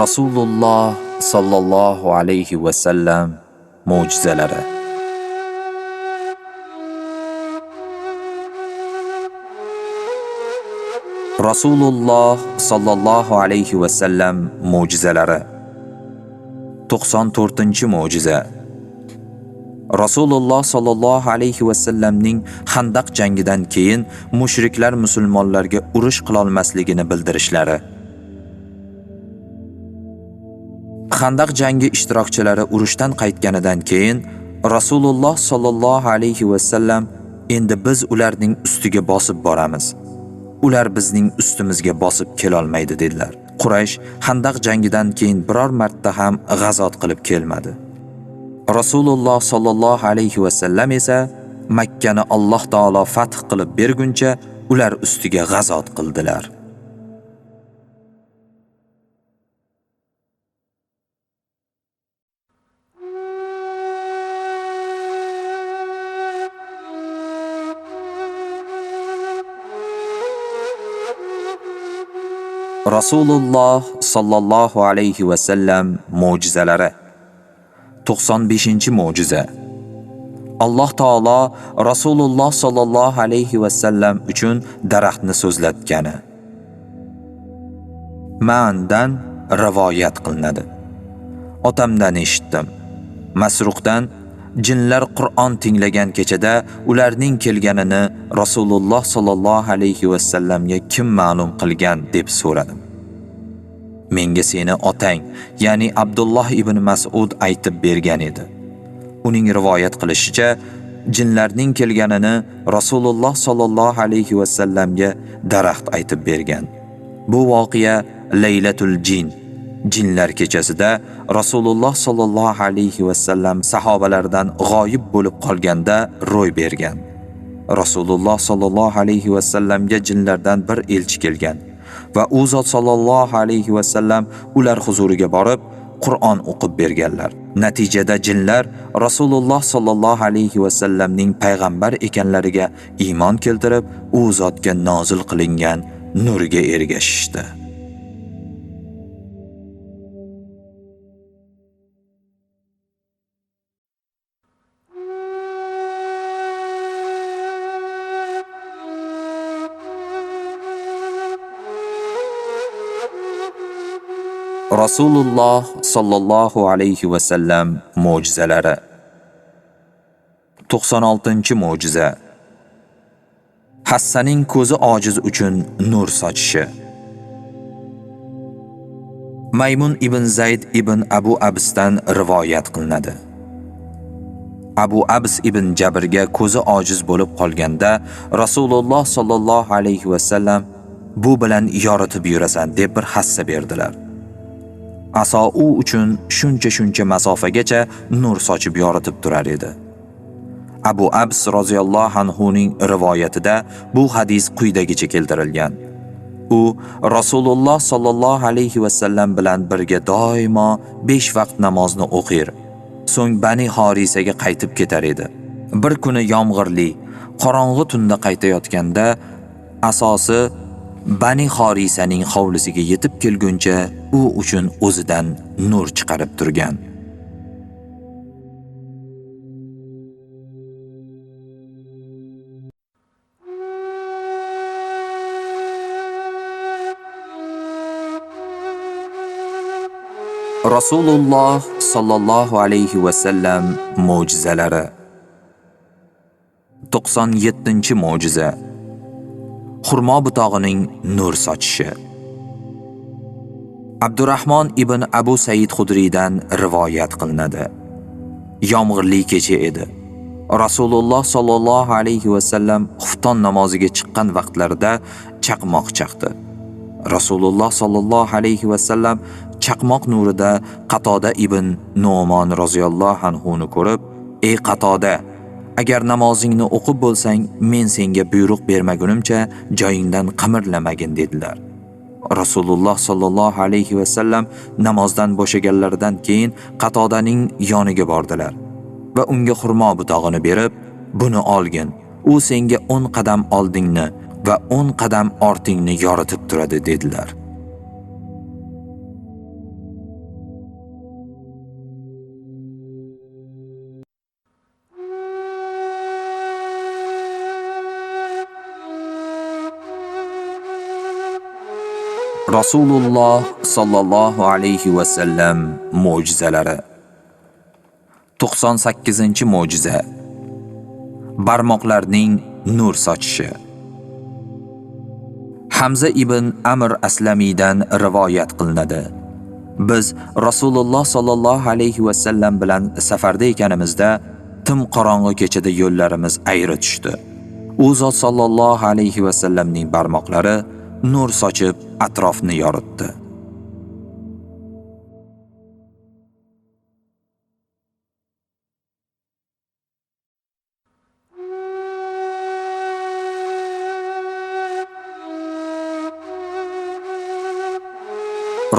Rasululloh sallallohu alayhi va sallam mo'jizalari. Rasululloh sallallohu alayhi va sallam mo'jizalari. 94-mo'jiza. Rasululloh sallallohu alayhi va sallamning Xandaq jangidan keyin mushriklar musulmonlarga urush qila olmasligini bildirishlari. Xandaq jangi ishtirokchilari urushdan qaytganidan keyin Rasululloh sallallohu alayhi va sallam endi biz ularning ustiga bosib boramiz. Ular bizning ustimizga bosib kela olmaydi dedilar. Quraysh Xandaq jangidan keyin biror marta ham g'azot qilib kelmadi. Rasululloh sallallohu alayhi va sallam esa Makkani Alloh taolo fath qilib berguncha ular ustiga g'azot qildilar. Rasululloh sallallohu alayhi va sallam mo'jizalari. 95-mo'jiza. Alloh taolo Rasululloh sallallohu alayhi va sallam uchun daraxtni so'zlatgani. Ma'ndan rivoyat qilinadi. Otamdan eshitdim. Masruqdan jinlar Qur'on tinglagan kechada ularning kelganini Rasululloh sallallohu alayhi va sallamga kim ma'lum qilgan deb so'radim. Menga seni otang, ya'ni Abdulloh ibn Mas'ud aytib bergan edi. Uning rivoyat qilishicha, jinlarning kelganini Rasululloh sallallohu alayhi va sallamga daraxt aytib bergan. Bu voqea Laylatul Jin, jinlar kechasida Rasululloh sallallohu alayhi va sallam sahobalardan g'oyib bo'lib qolganda ro'y bergan. Rasululloh sallallohu alayhi va sallamga jinlardan bir elchi kelgan va u zot sallallohu alayhi va sallam ular huzuriga borib Qur'on o'qib berganlar. Natijada jinlar Rasululloh sallallohu alayhi va sallamning payg'ambar ekanlariga iymon keltirib, u zotga nozil qilingan nurga ergashishdi. Rasululloh sallallohu alayhi va sallam mo'jizalari. 96-mo'jiza. Hassaning ko'zi ojiz uchun nur sochishi. Maymun ibn Zayd ibn Abu Absdan rivoyat qilinadi. Abu Abs ibn Jabrga ko'zi ojiz bo'lib qolganda Rasululloh sallallohu alayhi va sallam bu bilan yoritib yurasan deb bir hassa berdilar. Aso u uchun shuncha masofagacha nur sochib yoritib turar edi. Abu Abs roziyallohu anhuning rivoyatida bu hadis quyidagicha keltirilgan. U Rasululloh sallallohu alayhi va sallam bilan birga doimo 5 vaqt namozni o'qir. So'ng Bani Horisaga qaytib ketar edi. Bir kuni yomg'irli, qorong'u tunda qaytayotganda asosi Bani Horisaning hovlisiga yetib kelguncha u uchun o'zidan nur chiqarib turgan. Rasululloh sallallohu alayhi va sallam mo'jizalari. 97-mo'jiza. Xurmo butog'ining nur sochishi. Abdurrahmon ibn Abu Said Xudriydan rivoyat qilinadi. Yomg'irli kecha edi. Rasululloh sallallohu alayhi va sallam xufton namoziga chiqqan vaqtlarida chaqmoq chaqdi. Rasululloh sallallohu alayhi va sallam chaqmoq nurida Qatoda ibn Nu'mon roziyallohu anhu ni ko'rib, "Ey Qatoda, agar namozingni o'qib bo'lsang, men senga buyruq bermagunimcha joyingdan qimirlamagin" dedilar. Rasululloh sallallohu alayhi va sallam namozdan bo'shaganlaridan keyin Qatodaning yoniga bordilar va unga xurmo butog'ini berib, "Buni olgin. U senga 10 qadam oldingni va 10 qadam ortingni yoritib turadi" dedilar. Rasululloh sallallohu alayhi va sallam mo'jizalari. 98-mo'jiza. Barmoqlarning nur sochishi. Hamza ibn Amr Aslamiydan rivoyat qilinadi. Biz Rasululloh sallallohu alayhi va sallam bilan safarda ekanimizda tim qorong'i kechada yo'llarimiz ayri tushdi. U zot sallallohu alayhi va sallamning barmoqlari nur sochib atrofni yoritdi.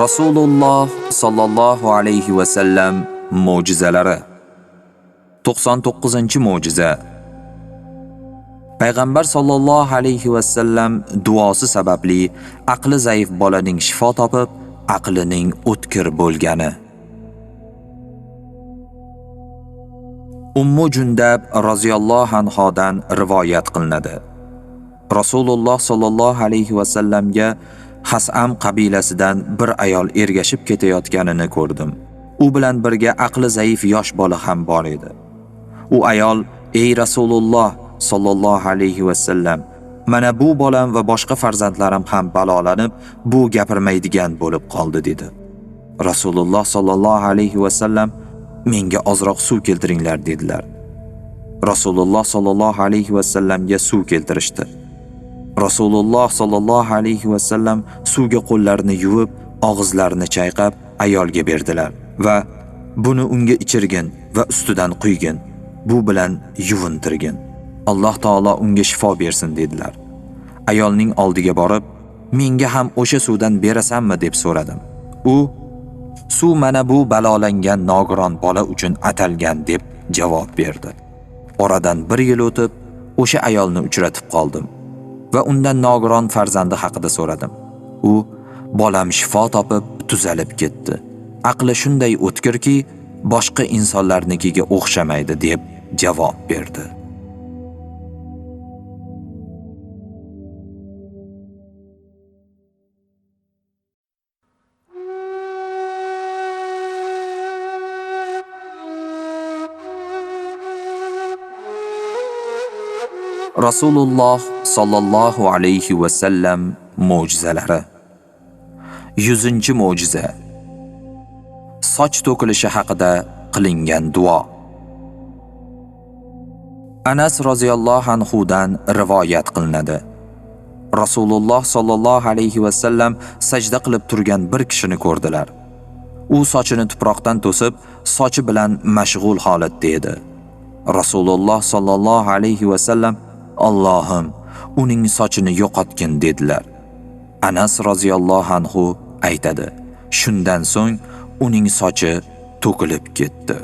Rasululloh sallallohu alayhi va sallam mo'jizalari. 99-mo'jiza. Payg'ambar sallallohu alayhi va sallam duosi sababli aqli zaif bolaning shifo topib, aqlining o'tkir bo'lgani. Ummu Jundab roziyallohu anhodan rivoyat qilinadi. Rasululloh sallallohu alayhi va sallamga Hasam qabilasidan bir ayol ergashib ketayotganini ko'rdim. U bilan birga aqli zaif yosh bola ham bor edi. U ayol: "Ey Rasululloh sallallohu alayhi va sallam, mana bu bolam va boshqa farzandlarim ham balolanib, bu gapirmaydigan bo'lib qoldi" dedi. Rasululloh sallallohu alayhi va sallam: "Menga ozroq suv keltiringlar" dedilar. Rasululloh sallallohu alayhi va sallamga suv keltirishdi. Rasululloh sallallohu alayhi va sallam suvga qo'llarini yuvib, og'izlarini chayqab ayolga berdilar va "Buni unga ichirgin va ustidan quygin. Bu bilan yuvintirgin. Alloh taolo unga shifo bersin" dedilar. Ayolning oldiga borib, "Menga ham o'sha suvdan berasanmi?" deb so'radim. U: "Suv mana bu balolangan nogiron bola uchun atalgan" deb javob berdi. Oradan 1 yil o'tib, o'sha ayolni uchratib qoldim va undan nogiron farzandi haqida so'radim. U: "Bolam shifo topib, tuzalib ketdi. Aqli shunday o'tkirki, boshqa insonlarnikiga o'xshamaydi" deb javob berdi. Rasululloh sallallohu alayhi va sallam mo'jizalari. 100-mo'jiza. Soch to'kilishi haqida qilingan duo. Anas roziyallohu anhu dan rivoyat qilinadi. Rasululloh sallallohu alayhi va sallam sajda qilib turgan bir kishini ko'rdilar. U sochini tuproqdan to'sib, sochi bilan mashg'ul holatda edi. Rasululloh sallallohu alayhi va sallam: "Allohim, uning sochini yo'qotgin" dedilar. Anas roziyallohu anhu aytadi: "Shundan so'ng uning sochi to'kilib ketdi."